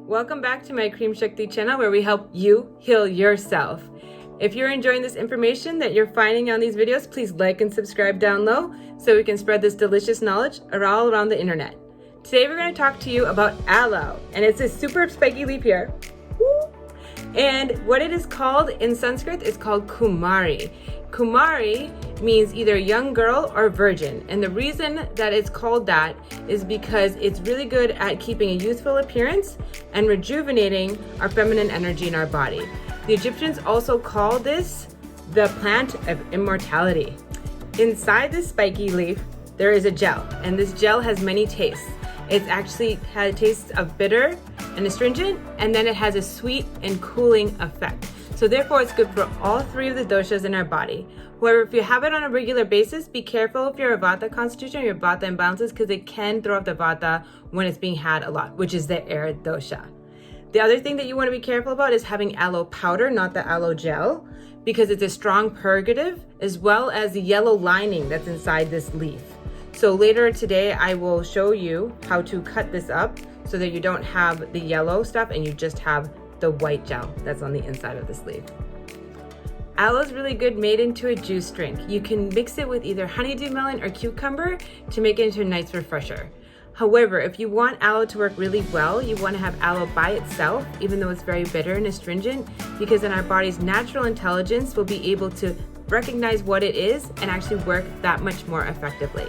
Welcome back to my Cream Shakti channel where we help you heal yourself. If you're enjoying this information that you're finding on these videos, please like and subscribe down low so we can spread this delicious knowledge all around the internet. Today we're going to talk to you about aloe, and it's a super spiky leaf here. And what it is called in Sanskrit is called Kumari. Kumari means either young girl or virgin, and the reason that it's called that is because it's really good at keeping a youthful appearance and rejuvenating our feminine energy in our body. The Egyptians also call this the plant of immortality. Inside this spiky leaf, there is a gel, and this gel has many tastes. It's actually had a taste of bitter and astringent, and then it has a sweet and cooling effect. So therefore, it's good for all three of the doshas in our body. However, if you have it on a regular basis, be careful if you're a vata constitution or your vata imbalances, because it can throw up the vata when it's being had a lot, which is the air dosha. The other thing that you want to be careful about is having aloe powder, not the aloe gel, because it's a strong purgative, as well as the yellow lining that's inside this leaf. So later today, I will show you how to cut this up so that you don't have the yellow stuff and you just have the white gel that's on the inside of this leaf. Aloe is really good made into a juice drink. You can mix it with either honeydew melon or cucumber to make it into a nice refresher. However, if you want aloe to work really well, you want to have aloe by itself, even though it's very bitter and astringent, because then our body's natural intelligence will be able to recognize what it is and actually work that much more effectively.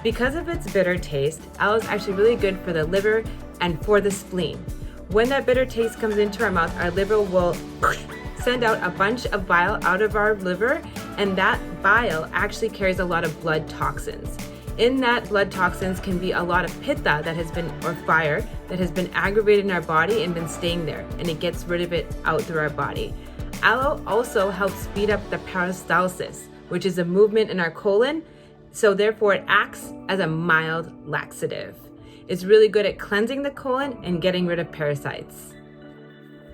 Because of its bitter taste, aloe is actually really good for the liver and for the spleen. When that bitter taste comes into our mouth, our liver will send out a bunch of bile out of our liver, and that bile actually carries a lot of blood toxins. In that, blood toxins can be a lot of pitta that has been, or fire, that has been aggravated in our body and been staying there, and it gets rid of it out through our body. Aloe also helps speed up the peristalsis, which is a movement in our colon, so therefore it acts as a mild laxative. It's really good at cleansing the colon and getting rid of parasites.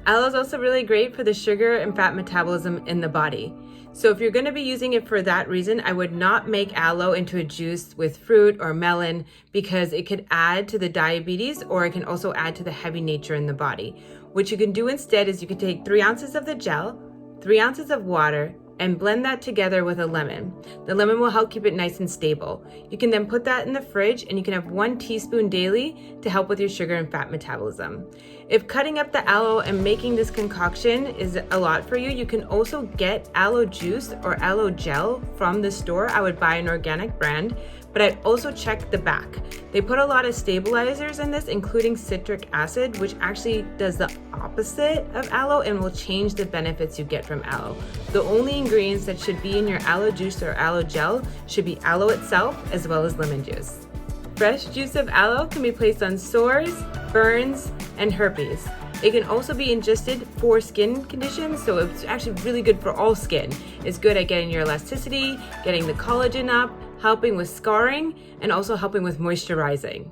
Aloe is also really great for the sugar and fat metabolism in the body. So if you're going to be using it for that reason, I would not make aloe into a juice with fruit or melon, because it could add to the diabetes, or it can also add to the heavy nature in the body. What you can do instead is you can take 3 ounces of the gel, 3 ounces of water, and blend that together with a lemon. The lemon will help keep it nice and stable. You can then put that in the fridge, and you can have 1 teaspoon daily to help with your sugar and fat metabolism. If cutting up the aloe and making this concoction is a lot for you, you can also get aloe juice or aloe gel from the store. I would buy an organic brand, but I'd also check the back. They put a lot of stabilizers in this, including citric acid, which actually does the opposite of aloe and will change the benefits you get from aloe. The only ingredients that should be in your aloe juice or aloe gel should be aloe itself, as well as lemon juice. Fresh juice of aloe can be placed on sores, burns, and herpes. It can also be ingested for skin conditions, so it's actually really good for all skin. It's good at getting your elasticity, getting the collagen up, helping with scarring, and also helping with moisturizing.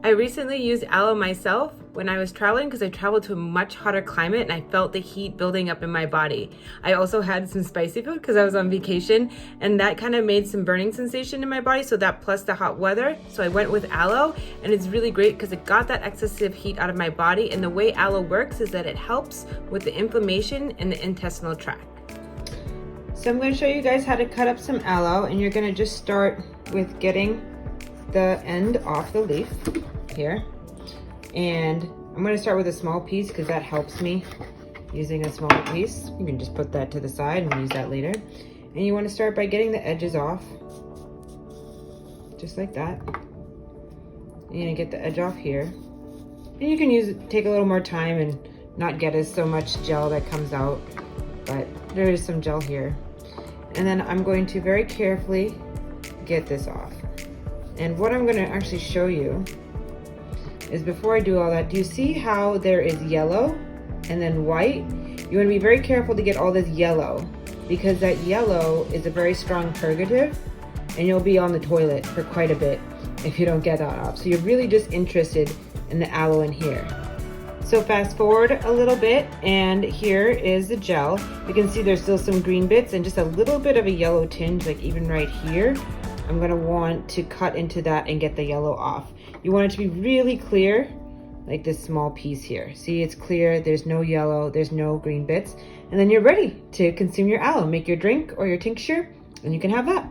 I recently used aloe myself when I was traveling, because I traveled to a much hotter climate and I felt the heat building up in my body. I also had some spicy food because I was on vacation, and that kind of made some burning sensation in my body, so that plus the hot weather. So I went with aloe, and it's really great because it got that excessive heat out of my body, and the way aloe works is that it helps with the inflammation in the intestinal tract. So I'm going to show you guys how to cut up some aloe, and you're going to just start with getting the end off the leaf here. And I'm going to start with a small piece because that helps me using a small piece. You can just put that to the side and use that later. And you want to start by getting the edges off, just like that. You're going to get the edge off here. And you can take a little more time and not get as so much gel that comes out, but there is some gel here. And then I'm going to very carefully get this off. And what I'm going to actually show you is, before I do all that, do you see how there is yellow and then white? You want to be very careful to get all this yellow, because that yellow is a very strong purgative, and you'll be on the toilet for quite a bit if you don't get that off. So you're really just interested in the aloe in here. So fast forward a little bit, and here is the gel. You can see there's still some green bits and just a little bit of a yellow tinge, like even right here. I'm gonna want to cut into that and get the yellow off. You want it to be really clear, like this small piece here. See, it's clear, there's no yellow, there's no green bits. And then you're ready to consume your aloe. Make your drink or your tincture, and you can have that.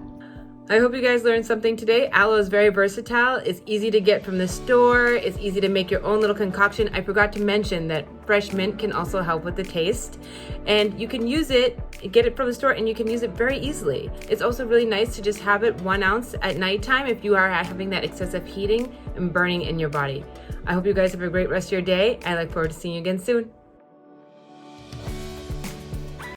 I hope you guys learned something today. Aloe is very versatile. It's easy to get from the store. It's easy to make your own little concoction. I forgot to mention that fresh mint can also help with the taste. And you can use it, get it from the store, and you can use it very easily. It's also really nice to just have it 1 ounce at nighttime if you are having that excessive heating and burning in your body. I hope you guys have a great rest of your day. I look forward to seeing you again soon.